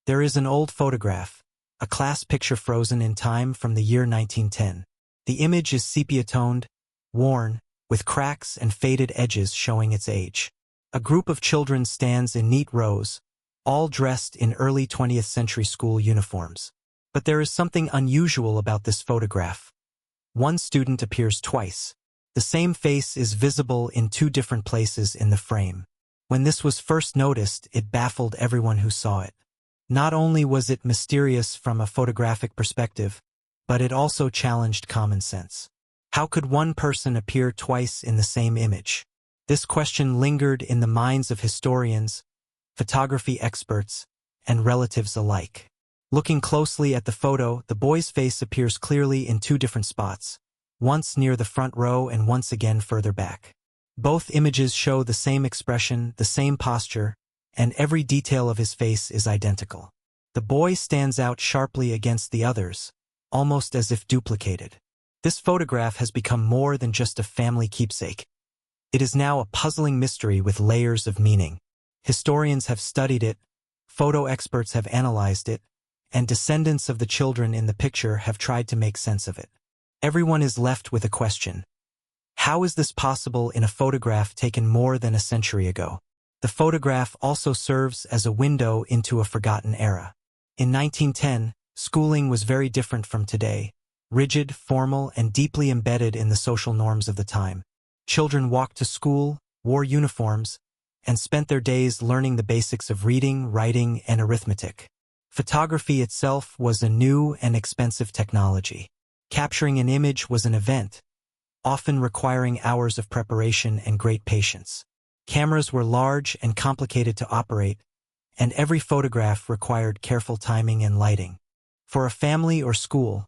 There is an old photograph, a class picture frozen in time from the year 1910. The image is sepia-toned, worn, with cracks and faded edges showing its age. A group of children stands in neat rows, all dressed in early 20th century school uniforms. But there is something unusual about this photograph. One student appears twice. The same face is visible in two different places in the frame. When this was first noticed, it baffled everyone who saw it. Not only was it mysterious from a photographic perspective, but it also challenged common sense. How could one person appear twice in the same image? This question lingered in the minds of historians, photography experts, and relatives alike. Looking closely at the photo, the boy's face appears clearly in two different spots, once near the front row and once again further back. Both images show the same expression, the same posture, and every detail of his face is identical. The boy stands out sharply against the others, almost as if duplicated. This photograph has become more than just a family keepsake. It is now a puzzling mystery with layers of meaning. Historians have studied it, photo experts have analyzed it, and descendants of the children in the picture have tried to make sense of it. Everyone is left with a question. How is this possible in a photograph taken more than a century ago? The photograph also serves as a window into a forgotten era. In 1910, schooling was very different from today, rigid, formal, and deeply embedded in the social norms of the time. Children walked to school, wore uniforms, and spent their days learning the basics of reading, writing, and arithmetic. Photography itself was a new and expensive technology. Capturing an image was an event, often requiring hours of preparation and great patience. Cameras were large and complicated to operate, and every photograph required careful timing and lighting. For a family or school,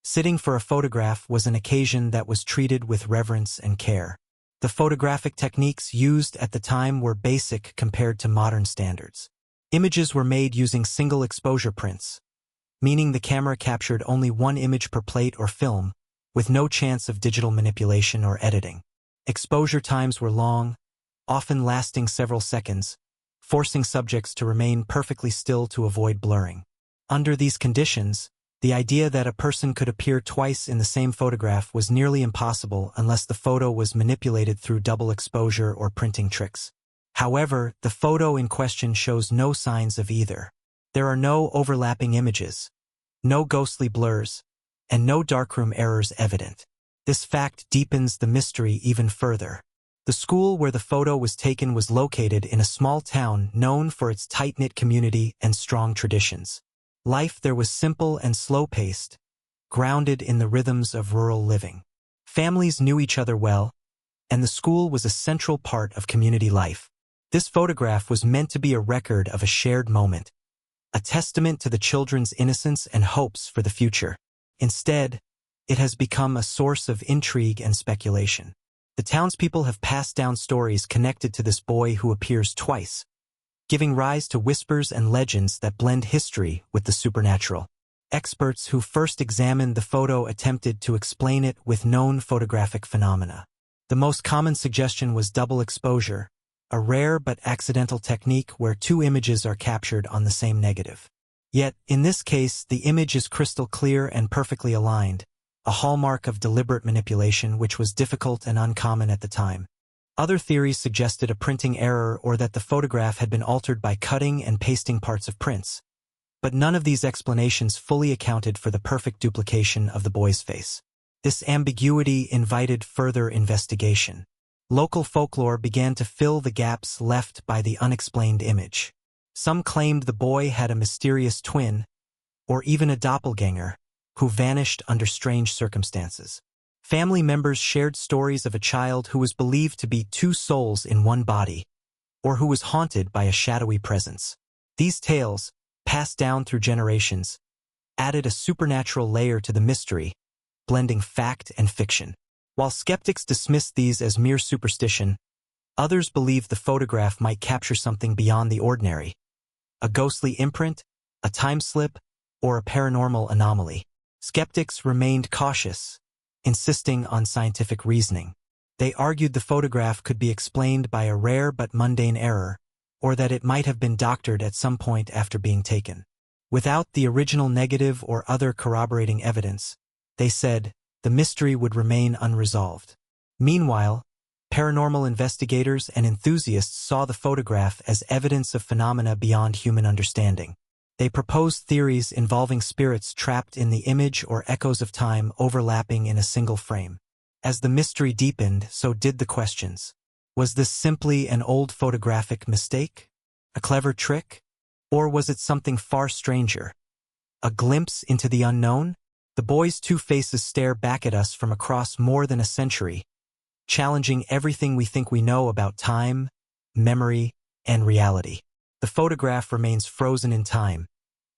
sitting for a photograph was an occasion that was treated with reverence and care. The photographic techniques used at the time were basic compared to modern standards. Images were made using single exposure prints, meaning the camera captured only one image per plate or film, with no chance of digital manipulation or editing. Exposure times were long, often lasting several seconds, forcing subjects to remain perfectly still to avoid blurring. Under these conditions, the idea that a person could appear twice in the same photograph was nearly impossible unless the photo was manipulated through double exposure or printing tricks. However, the photo in question shows no signs of either. There are no overlapping images, no ghostly blurs, and no darkroom errors evident. This fact deepens the mystery even further. The school where the photo was taken was located in a small town known for its tight-knit community and strong traditions. Life there was simple and slow-paced, grounded in the rhythms of rural living. Families knew each other well, and the school was a central part of community life. This photograph was meant to be a record of a shared moment, a testament to the children's innocence and hopes for the future. Instead, it has become a source of intrigue and speculation. The townspeople have passed down stories connected to this boy who appears twice, giving rise to whispers and legends that blend history with the supernatural. Experts who first examined the photo attempted to explain it with known photographic phenomena. The most common suggestion was double exposure, a rare but accidental technique where two images are captured on the same negative. Yet, in this case, the image is crystal clear and perfectly aligned, a hallmark of deliberate manipulation which was difficult and uncommon at the time. Other theories suggested a printing error or that the photograph had been altered by cutting and pasting parts of prints. But none of these explanations fully accounted for the perfect duplication of the boy's face. This ambiguity invited further investigation. Local folklore began to fill the gaps left by the unexplained image. Some claimed the boy had a mysterious twin, or even a doppelganger, who vanished under strange circumstances. Family members shared stories of a child who was believed to be two souls in one body, or who was haunted by a shadowy presence. These tales, passed down through generations, added a supernatural layer to the mystery, blending fact and fiction. While skeptics dismissed these as mere superstition, others believed the photograph might capture something beyond the ordinary, a ghostly imprint, a time slip, or a paranormal anomaly. Skeptics remained cautious, insisting on scientific reasoning. They argued the photograph could be explained by a rare but mundane error, or that it might have been doctored at some point after being taken. Without the original negative or other corroborating evidence, they said, the mystery would remain unresolved. Meanwhile, paranormal investigators and enthusiasts saw the photograph as evidence of phenomena beyond human understanding. They proposed theories involving spirits trapped in the image or echoes of time overlapping in a single frame. As the mystery deepened, so did the questions. Was this simply an old photographic mistake? A clever trick? Or was it something far stranger? A glimpse into the unknown? The boy's two faces stare back at us from across more than a century, challenging everything we think we know about time, memory, and reality. The photograph remains frozen in time,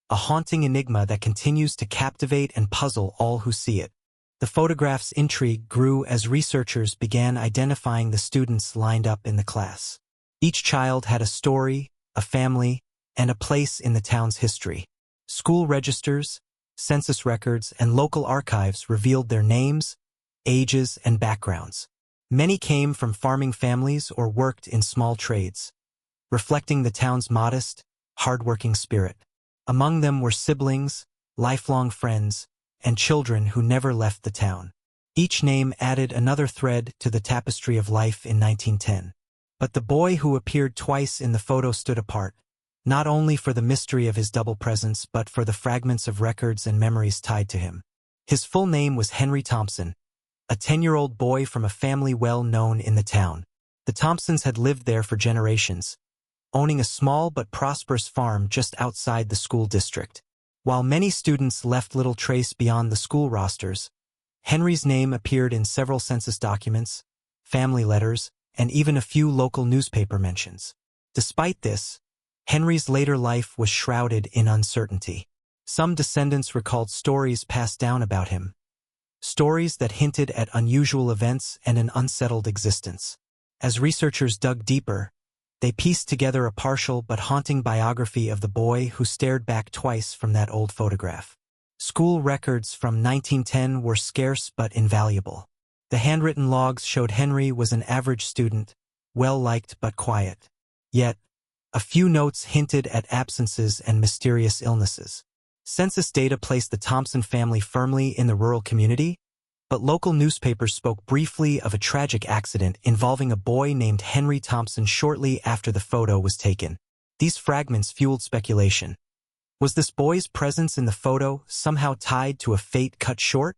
a haunting enigma that continues to captivate and puzzle all who see it. The photograph's intrigue grew as researchers began identifying the students lined up in the class. Each child had a story, a family, and a place in the town's history. School registers, census records, and local archives revealed their names, ages, and backgrounds. Many came from farming families or worked in small trades, reflecting the town's modest, hard-working spirit. Among them were siblings, lifelong friends, and children who never left the town. Each name added another thread to the tapestry of life in 1910. But the boy who appeared twice in the photo stood apart, not only for the mystery of his double presence but for the fragments of records and memories tied to him. His full name was Henry Thompson, a 10-year-old boy from a family well known in the town. The Thompsons had lived there for generations, owning a small but prosperous farm just outside the school district. While many students left little trace beyond the school rosters, Henry's name appeared in several census documents, family letters, and even a few local newspaper mentions. Despite this, Henry's later life was shrouded in uncertainty. Some descendants recalled stories passed down about him, stories that hinted at unusual events and an unsettled existence. As researchers dug deeper, they pieced together a partial but haunting biography of the boy who stared back twice from that old photograph. School records from 1910 were scarce but invaluable. The handwritten logs showed Henry was an average student, well-liked but quiet. Yet, a few notes hinted at absences and mysterious illnesses. Census data placed the Thompson family firmly in the rural community, but local newspapers spoke briefly of a tragic accident involving a boy named Henry Thompson shortly after the photo was taken. These fragments fueled speculation. Was this boy's presence in the photo somehow tied to a fate cut short?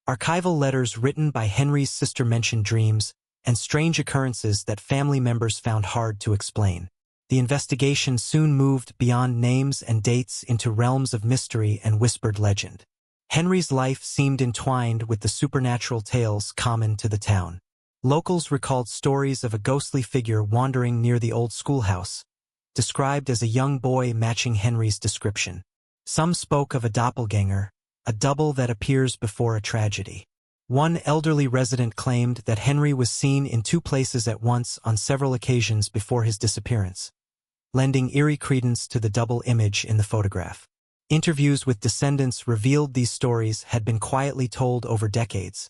Archival letters written by Henry's sister mentioned dreams and strange occurrences that family members found hard to explain. The investigation soon moved beyond names and dates into realms of mystery and whispered legend. Henry's life seemed entwined with the supernatural tales common to the town. Locals recalled stories of a ghostly figure wandering near the old schoolhouse, described as a young boy matching Henry's description. Some spoke of a doppelganger, a double that appears before a tragedy. One elderly resident claimed that Henry was seen in two places at once on several occasions before his disappearance, lending eerie credence to the double image in the photograph. Interviews with descendants revealed these stories had been quietly told over decades,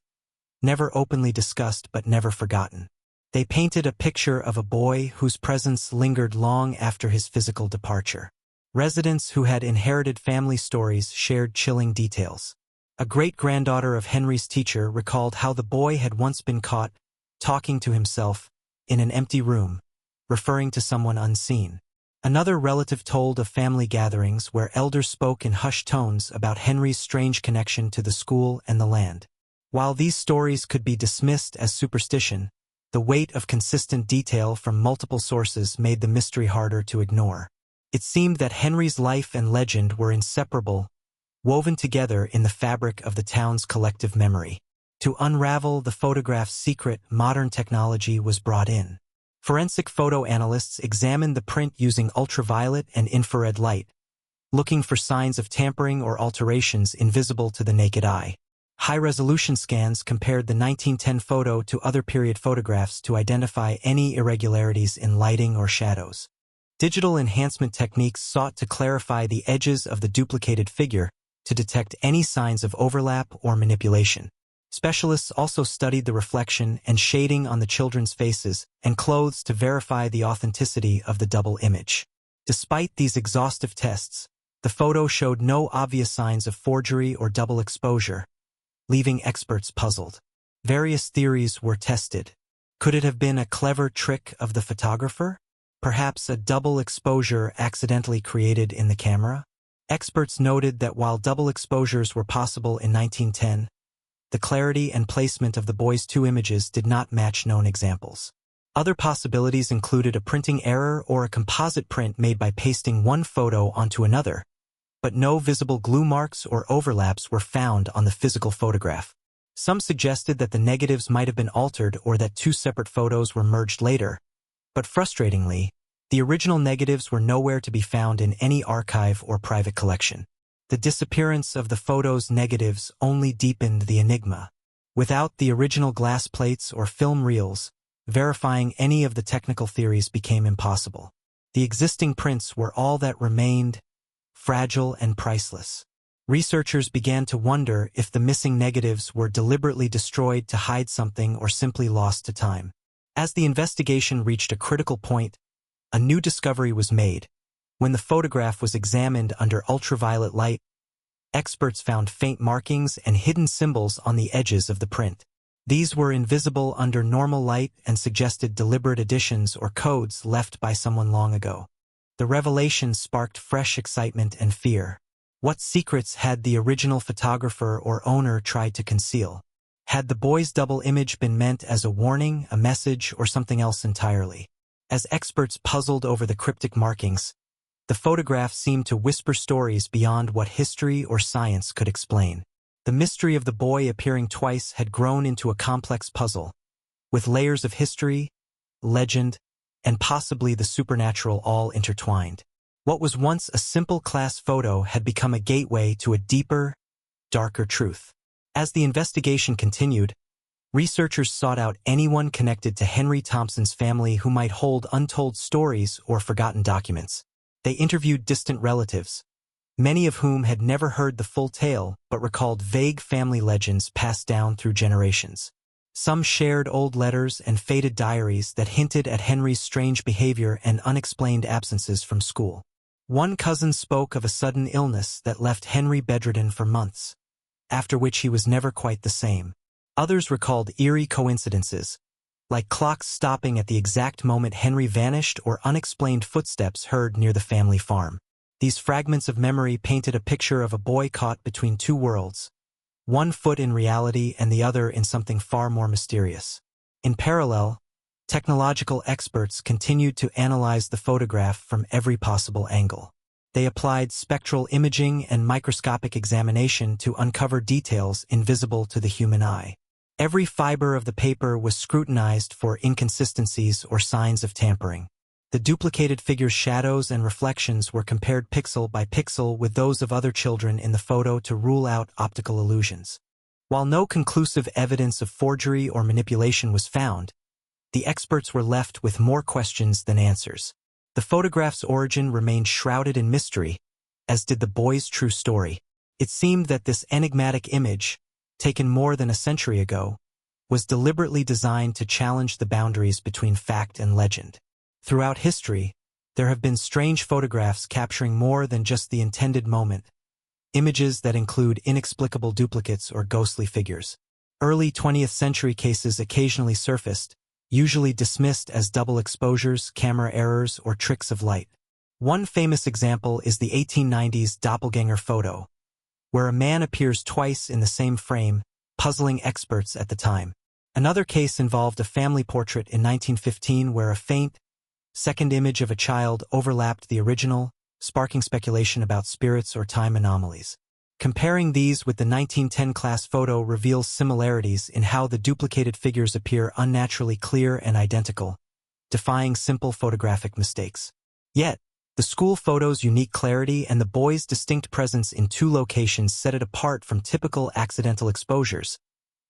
never openly discussed but never forgotten. They painted a picture of a boy whose presence lingered long after his physical departure. Residents who had inherited family stories shared chilling details. A great-granddaughter of Henry's teacher recalled how the boy had once been caught talking to himself in an empty room, referring to someone unseen. Another relative told of family gatherings where elders spoke in hushed tones about Henry's strange connection to the school and the land. While these stories could be dismissed as superstition, the weight of consistent detail from multiple sources made the mystery harder to ignore. It seemed that Henry's life and legend were inseparable, woven together in the fabric of the town's collective memory. To unravel the photograph's secret, modern technology was brought in. Forensic photo analysts examined the print using ultraviolet and infrared light, looking for signs of tampering or alterations invisible to the naked eye. High-resolution scans compared the 1910 photo to other period photographs to identify any irregularities in lighting or shadows. Digital enhancement techniques sought to clarify the edges of the duplicated figure to detect any signs of overlap or manipulation. Specialists also studied the reflection and shading on the children's faces and clothes to verify the authenticity of the double image. Despite these exhaustive tests, The photo showed no obvious signs of forgery or double exposure, leaving experts puzzled. Various theories were tested. Could it have been a clever trick of the photographer? Perhaps a double exposure accidentally created in the camera? Experts noted that while double exposures were possible in 1910, the clarity and placement of the boy's two images did not match known examples. Other possibilities included a printing error or a composite print made by pasting one photo onto another, but no visible glue marks or overlaps were found on the physical photograph. Some suggested that the negatives might have been altered or that two separate photos were merged later, but frustratingly, the original negatives were nowhere to be found in any archive or private collection. The disappearance of the photo's negatives only deepened the enigma. Without the original glass plates or film reels, verifying any of the technical theories became impossible. The existing prints were all that remained, fragile and priceless. Researchers began to wonder if the missing negatives were deliberately destroyed to hide something or simply lost to time. As the investigation reached a critical point, a new discovery was made. When the photograph was examined under ultraviolet light, experts found faint markings and hidden symbols on the edges of the print. These were invisible under normal light and suggested deliberate additions or codes left by someone long ago. The revelation sparked fresh excitement and fear. What secrets had the original photographer or owner tried to conceal? Had the boy's double image been meant as a warning, a message, or something else entirely? As experts puzzled over the cryptic markings, the photograph seemed to whisper stories beyond what history or science could explain. The mystery of the boy appearing twice had grown into a complex puzzle, with layers of history, legend, and possibly the supernatural all intertwined. What was once a simple class photo had become a gateway to a deeper, darker truth. As the investigation continued, researchers sought out anyone connected to Henry Thompson's family who might hold untold stories or forgotten documents. They interviewed distant relatives, many of whom had never heard the full tale but recalled vague family legends passed down through generations. Some shared old letters and faded diaries that hinted at Henry's strange behavior and unexplained absences from school. One cousin spoke of a sudden illness that left Henry bedridden for months, after which he was never quite the same. Others recalled eerie coincidences, like clocks stopping at the exact moment Henry vanished or unexplained footsteps heard near the family farm. These fragments of memory painted a picture of a boy caught between two worlds, one foot in reality and the other in something far more mysterious. In parallel, technological experts continued to analyze the photograph from every possible angle. They applied spectral imaging and microscopic examination to uncover details invisible to the human eye. Every fiber of the paper was scrutinized for inconsistencies or signs of tampering. The duplicated figure's shadows and reflections were compared pixel by pixel with those of other children in the photo to rule out optical illusions. While no conclusive evidence of forgery or manipulation was found, the experts were left with more questions than answers. The photograph's origin remained shrouded in mystery, as did the boy's true story. It seemed that this enigmatic image, taken more than a century ago, was deliberately designed to challenge the boundaries between fact and legend. Throughout history, there have been strange photographs capturing more than just the intended moment, images that include inexplicable duplicates or ghostly figures. Early 20th century cases occasionally surfaced, usually dismissed as double exposures, camera errors, or tricks of light. One famous example is the 1890s doppelganger photo, where a man appears twice in the same frame, puzzling experts at the time. Another case involved a family portrait in 1915 where a faint, second image of a child overlapped the original, sparking speculation about spirits or time anomalies. Comparing these with the 1910 class photo reveals similarities in how the duplicated figures appear unnaturally clear and identical, defying simple photographic mistakes. Yet, the school photo's unique clarity and the boy's distinct presence in two locations set it apart from typical accidental exposures,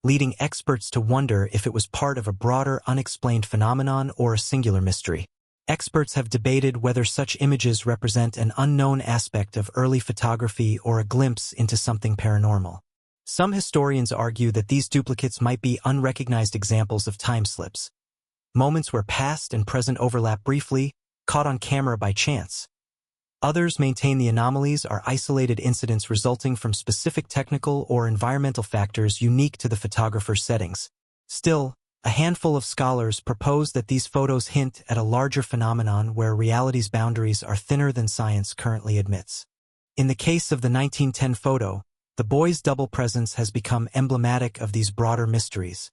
leading experts to wonder if it was part of a broader unexplained phenomenon or a singular mystery. Experts have debated whether such images represent an unknown aspect of early photography or a glimpse into something paranormal. Some historians argue that these duplicates might be unrecognized examples of time slips, moments where past and present overlap briefly, caught on camera by chance. Others maintain the anomalies are isolated incidents resulting from specific technical or environmental factors unique to the photographer's settings. Still, a handful of scholars propose that these photos hint at a larger phenomenon where reality's boundaries are thinner than science currently admits. In the case of the 1910 photo, the boy's double presence has become emblematic of these broader mysteries,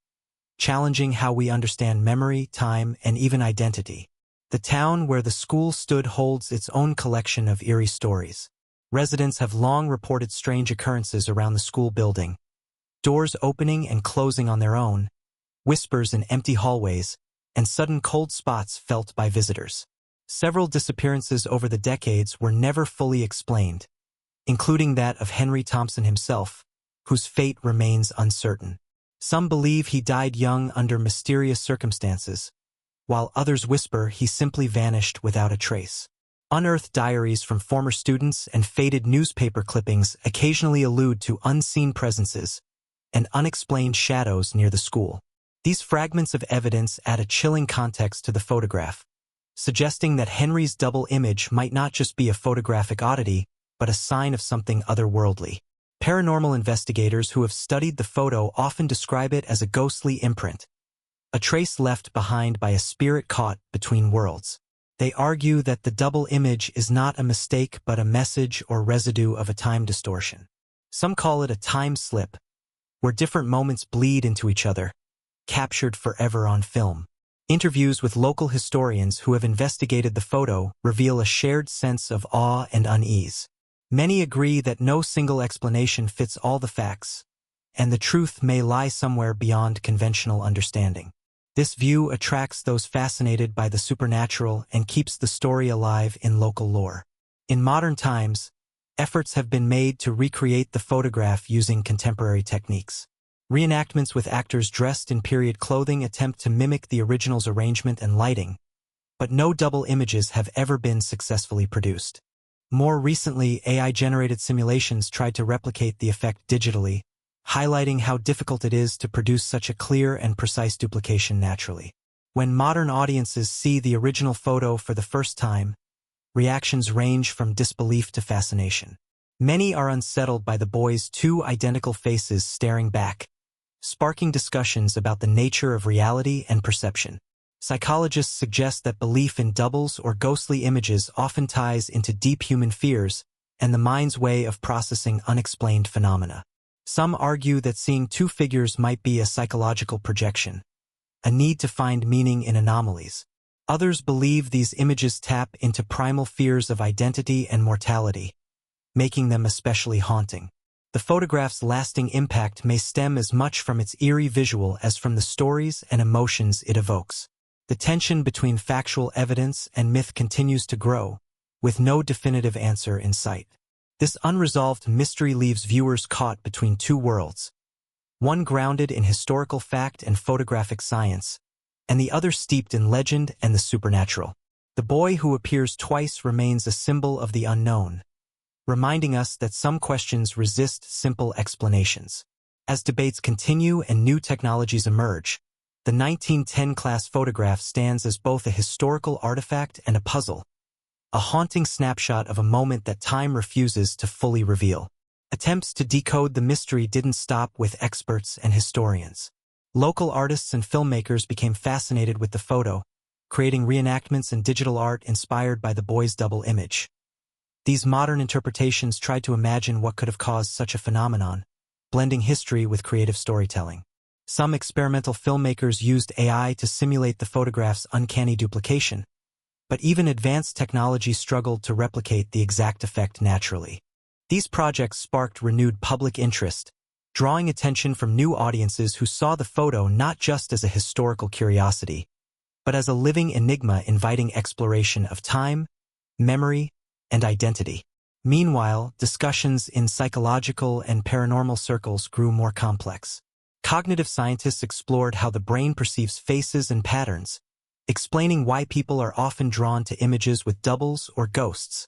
challenging how we understand memory, time, and even identity. The town where the school stood holds its own collection of eerie stories. Residents have long reported strange occurrences around the school building, doors opening and closing on their own, whispers in empty hallways, and sudden cold spots felt by visitors. Several disappearances over the decades were never fully explained, including that of Henry Thompson himself, whose fate remains uncertain. Some believe he died young under mysterious circumstances, while others whisper he simply vanished without a trace. Unearthed diaries from former students and faded newspaper clippings occasionally allude to unseen presences and unexplained shadows near the school. These fragments of evidence add a chilling context to the photograph, suggesting that Henry's double image might not just be a photographic oddity, but a sign of something otherworldly. Paranormal investigators who have studied the photo often describe it as a ghostly imprint, a trace left behind by a spirit caught between worlds. They argue that the double image is not a mistake but a message or residue of a time distortion. Some call it a time slip, where different moments bleed into each other, captured forever on film. Interviews with local historians who have investigated the photo reveal a shared sense of awe and unease. Many agree that no single explanation fits all the facts, and the truth may lie somewhere beyond conventional understanding. This view attracts those fascinated by the supernatural and keeps the story alive in local lore. In modern times, efforts have been made to recreate the photograph using contemporary techniques. Reenactments with actors dressed in period clothing attempt to mimic the original's arrangement and lighting, but no double images have ever been successfully produced. More recently, AI-generated simulations tried to replicate the effect digitally, highlighting how difficult it is to produce such a clear and precise duplication naturally. When modern audiences see the original photo for the first time, reactions range from disbelief to fascination. Many are unsettled by the boy's two identical faces staring back, sparking discussions about the nature of reality and perception. Psychologists suggest that belief in doubles or ghostly images often ties into deep human fears and the mind's way of processing unexplained phenomena. Some argue that seeing two figures might be a psychological projection, a need to find meaning in anomalies. Others believe these images tap into primal fears of identity and mortality, making them especially haunting. The photograph's lasting impact may stem as much from its eerie visual as from the stories and emotions it evokes. The tension between factual evidence and myth continues to grow, with no definitive answer in sight. This unresolved mystery leaves viewers caught between two worlds, one grounded in historical fact and photographic science, and the other steeped in legend and the supernatural. The boy who appears twice remains a symbol of the unknown, reminding us that some questions resist simple explanations. As debates continue and new technologies emerge, the 1910 class photograph stands as both a historical artifact and a puzzle, a haunting snapshot of a moment that time refuses to fully reveal. Attempts to decode the mystery didn't stop with experts and historians. Local artists and filmmakers became fascinated with the photo, creating reenactments and digital art inspired by the boy's double image. These modern interpretations tried to imagine what could have caused such a phenomenon, blending history with creative storytelling. Some experimental filmmakers used AI to simulate the photograph's uncanny duplication, but even advanced technology struggled to replicate the exact effect naturally. These projects sparked renewed public interest, drawing attention from new audiences who saw the photo not just as a historical curiosity, but as a living enigma inviting exploration of time, memory, and identity. Meanwhile, discussions in psychological and paranormal circles grew more complex. Cognitive scientists explored how the brain perceives faces and patterns, explaining why people are often drawn to images with doubles or ghosts,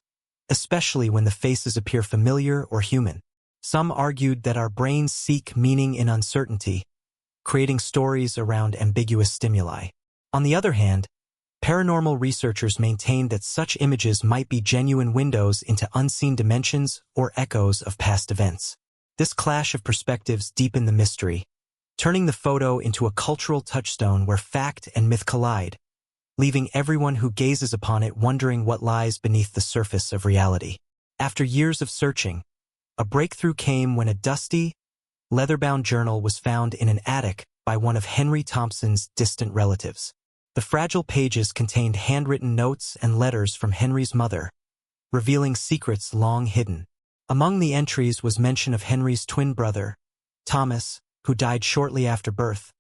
especially when the faces appear familiar or human. Some argued that our brains seek meaning in uncertainty, creating stories around ambiguous stimuli. On the other hand, Paranormal researchers maintained that such images might be genuine windows into unseen dimensions or echoes of past events. This clash of perspectives deepened the mystery, turning the photo into a cultural touchstone where fact and myth collide, leaving everyone who gazes upon it wondering what lies beneath the surface of reality. After years of searching, a breakthrough came when a dusty, leather-bound journal was found in an attic by one of Henry Thompson's distant relatives. The fragile pages contained handwritten notes and letters from Henry's mother, revealing secrets long hidden. Among the entries was mention of Henry's twin brother, Thomas, who died shortly after birth,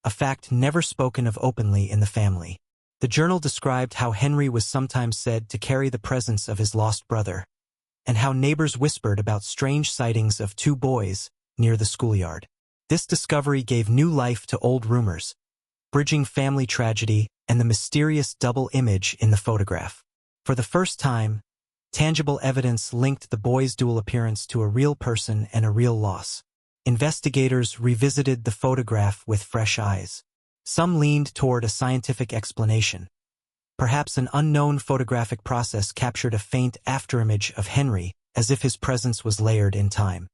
a fact never spoken of openly in the family. The journal described how Henry was sometimes said to carry the presence of his lost brother, and how neighbors whispered about strange sightings of two boys near the schoolyard. This discovery gave new life to old rumors, bridging family tragedy and the mysterious double image in the photograph. For the first time, tangible evidence linked the boy's dual appearance to a real person and a real loss. Investigators revisited the photograph with fresh eyes. Some leaned toward a scientific explanation. Perhaps an unknown photographic process captured a faint afterimage of Henry, as if his presence was layered in time.